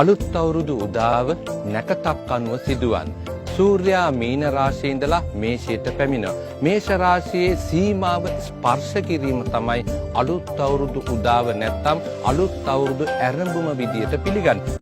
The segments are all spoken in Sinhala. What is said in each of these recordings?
අලුත් අවුරුදු උදාව නැකතක් අනුව සිදුවන්. සූර්යා මීන රාශියේ ඉඳලා මේෂයට පැමිණ. මේෂ රාශියේ සීමාව ස්පර්ශ කිරීම තමයි අලුත් අවුරුදු උදාව නැත්නම් අලුත් අවුරුදු ඇරඹුම විදියට පිළිගන්නේ.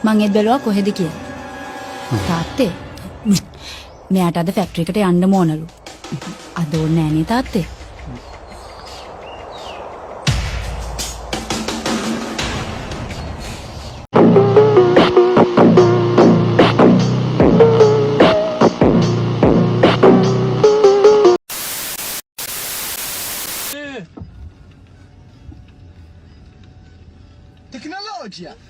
මං ඒත් බැලුවා කොහෙද කියලා. තාත්තේ මෙයාට අද ෆැක්ටරි එකට යන්න ඕනලු. අද ඕනේ නෑනේ තාත්තේ.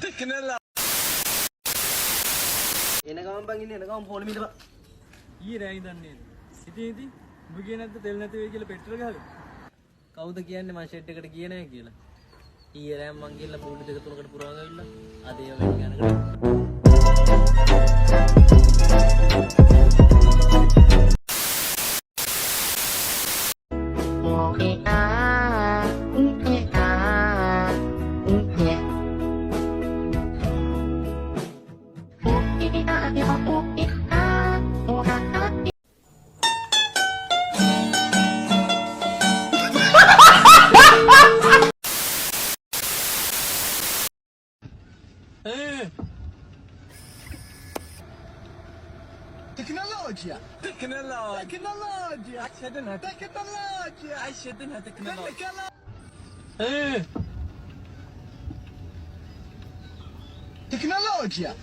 Tecnologia. එන ගමන් බං ඉන්නේ එන ගමන් ෆෝන් මිදපන් ඊයේ රෑ ඉඳන්නේ සිටියේදී උඹ කියේ නැද්ද තෙල් නැති වෙයි කියලා පෙට්‍රල් ගහලා කවුද කියන්නේ මං ෂෙඩ් එකට ගියේ නැහැ කියලා ඊයේ රෑ මං ගිහලා පොඩි දෙක තුනකට පුරවන් ගිහිල්ලා අද ඒව වැඩි Tecnologia. Aşağıdan teknoloji. Aşağıdan teknoloji. Tecnologia.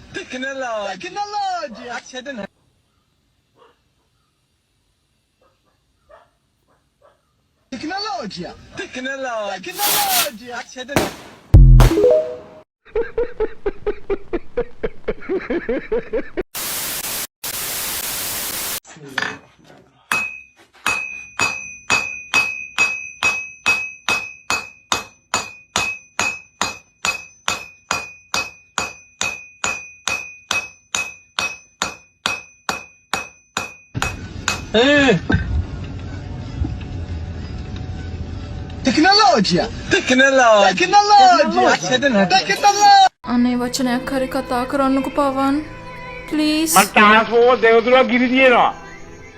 Aşağıdan Tecnologia. Aşağıdan Tecnologia. අනේ වචනයක් හරි කතා කරන්නකෝ පවන් ප්ලීස් මට ට්‍රාන්ස්ෆෝමර් දෙවතුරක් ගිනි තියෙනවා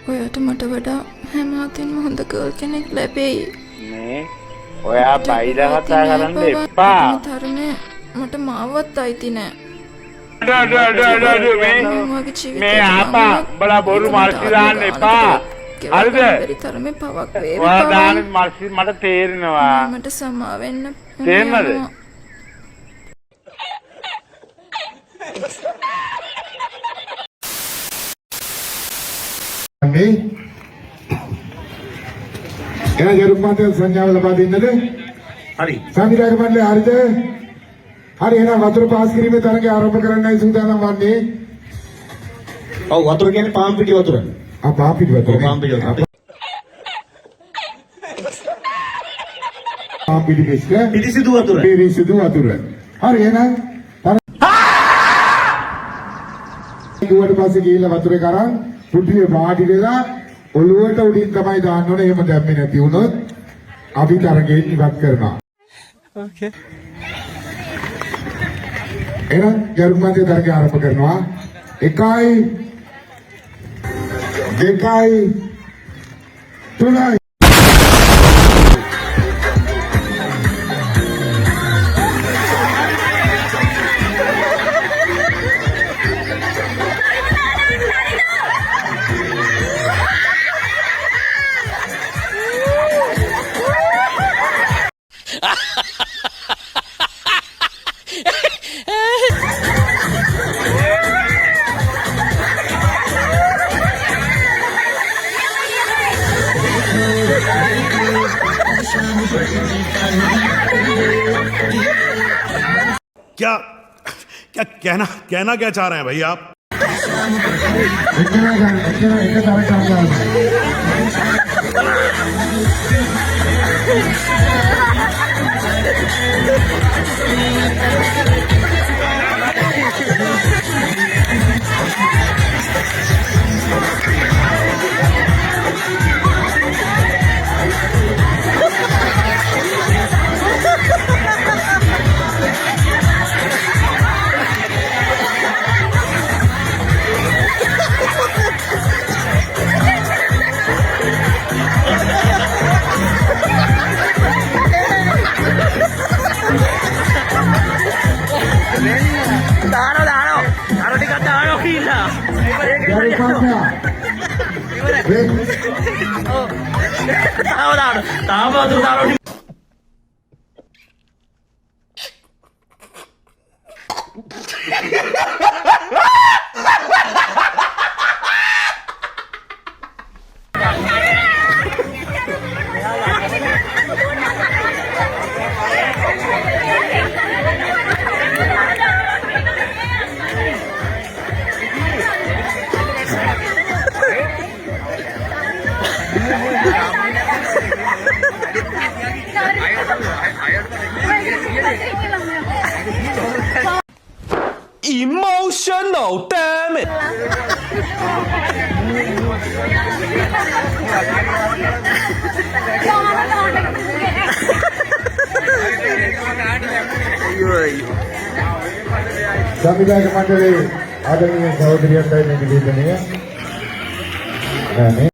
ඔයාට මට වඩා හැම අතින්ම හොඳ ගර්ල් කෙනෙක් ලැබෙයි නේ ඔයා බයිලා කතා කරන්න එපා තරනේ මට මාවත් අයිති නෑ මේ ආපා බලා බොරු මල්සි දාන්න එපා හරිද බැරි තරමේ පවක් වේවි ඔයා දාන මල්සි මට තේරෙනවා මට සමා වෙන්න තේරෙනවද क्या जरूर माते संज्ञा लबा देන්නද හරි සංවිධායක මණ්ඩලය හරිද හරි එහෙනම් වතුර පාස් කිරීමේ තරඟය ආරම්භ කරන්නයි සූදානම් වන්නේ ඔව් වතුර කියන්නේ පාම් පිටි වතුර පාම් පිටි වතුර පාම් පිටි වතුර පාම් පිටි මිස්ක පිරිසිදු වතුර හරි එහෙනම් ඊට පස්සේ ගිහිල්ලා වතුරේ කරන් පුඩියේ වාඩි වෙලා ඔළුවට උඩින් තමයි දාන්න ඕනේ. එහෙම දැම්මේ නැති වුණොත් අපි තරගෙන් ඉවත් කරනවා. ඕකේ එහෙනම් ජර්මන්ගේ තරගය ආරම්භ කරනවා. 1යි 2යි 3යි क्या क्या कहना क्या चाह रहे हैं भाई आप? එක තරක් ගන්න. Emotional damn it. සංවිධායක මණ්ඩලයේ ආදරණීය සහෝදරියන්ටයි මේ නිවේදනය. නෑ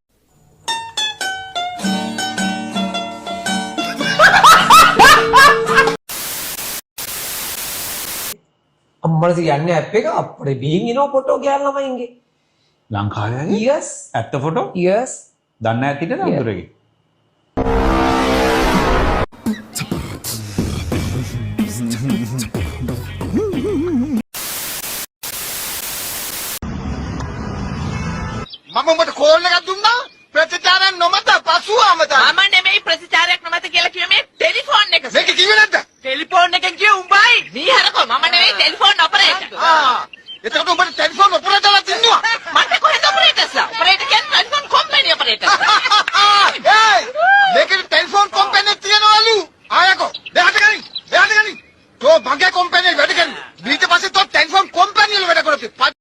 අම්මලා කියන්නේ ඇප් එක අපේ බීන් ඉනෝ ෆොටෝ ගෑන ළමයින්ගේ ලංකාවේ yes ඇත්ත ෆොටෝ yes දන්නේ නැතිද නඳුරගේ මම උඹට කෝල් එකක් දුන්නා ප්‍රතිචාරයක් නොමත පසුව අමතන මම නෙමෙයි ප්‍රතිචාරයක් නොමත කියලා කිව්වේ මේ ටෙලිෆෝන් එක මේක කිව්වේ නැද්ද ටෙලිෆෝන් එකෙන් කිව්වේ උඹයි නීහරකෝ මම නෙමෙයි ටෙලිෆෝන් ඔපරේටර් එතකොට උඹට ටෙලිෆෝන් ඔපරේටර්ලා තින්නවා මට කොහෙද ඔපරේටර්ස්ලා ඔපරේටර් කියන්නේ ටෙලිෆෝන් කම්පැනි ඔපරේටර් ඒයි මේකේ ටෙලිෆෝන් කම්පැනි තියනවලු ආයකෝ දෙහට ගනින් තෝ මගේ කම්පැනි වැඩ කරන්නේ ඊට පස්සේ තෝ ටෙලිෆෝන් කම්පැනි වල වැඩ කරපේ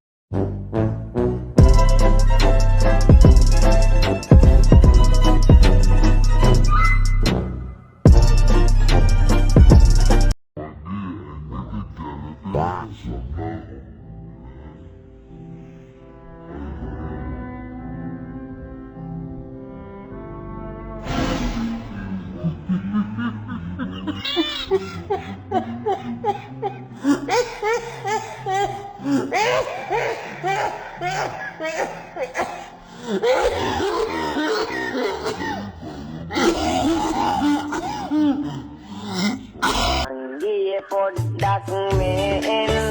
පොඩ්ඩක් මේ එන්න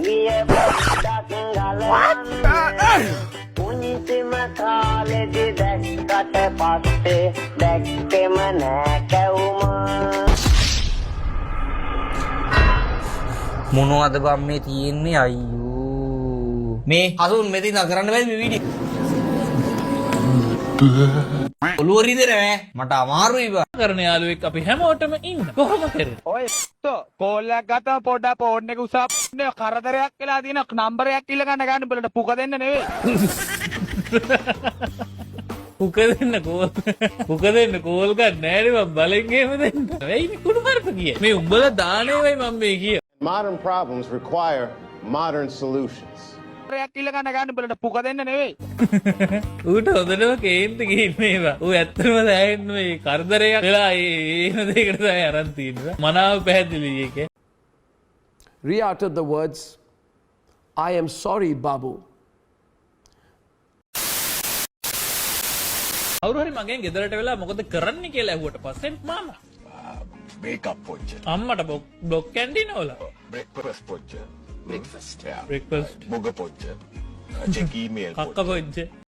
ගිය පොඩ්ඩක් ගලවන්න පුංචිම කාලෙදි දැක්කට පස්සේ දැක්කෙම නෑ කැවුම මොනවද බම් මේ තියෙන්නේ අයියෝ මේ හසුන් මෙතන කරන්න බැරි මේ වීඩියෝ ඔලුවරිද නෑ මට අමාරුයි බා කරන යාළුවෙක් අපි හැමෝටම ඉන්න කොහොම කරේ ඔය කෝල් එකක් ගත්තා පොඩ්ඩක් ෆෝන් එක උසාප්නේ කරදරයක් වෙලා තියෙන නම්බරයක් ඉල්ල ගන්න බලන්න පුක දෙන්න නෙවෙයි පුක දෙන්න කෝල් ගන්න නෑනේ මම බලෙන් එහෙම දෙන්න වෙයි මේ කුණු කරප කියේ මේ උඹලා දානේ වෙයි මම මේ කිය Modern problems require modern solutions. කරදරයක් ඉල්ල ගන්න බලන්න පුක දෙන්න නෙවෙයි ඌට හොඳටම කේන්ති ගිහින්නේ ඒවා ඌ ඇත්තටම දැනෙන්න මේ කරදරයක් වෙලා ඒන දෙයකට තමයි අරන් තියෙනවා මනාව පැහැදිලි එකේ re-uttered the words I am sorry babu අවුරු හරි මගෙන් ගෙදරට වෙලා මොකද කරන්න කියලා ඇහුවට පස්සේ මාමා Makeup පොච්ච. අම්මට බ්ලොක් කැන්ටින් වල breakfast පොච්ච. breakfast. breakfast මුග පොච්ච. check email කක්ක පොච්ච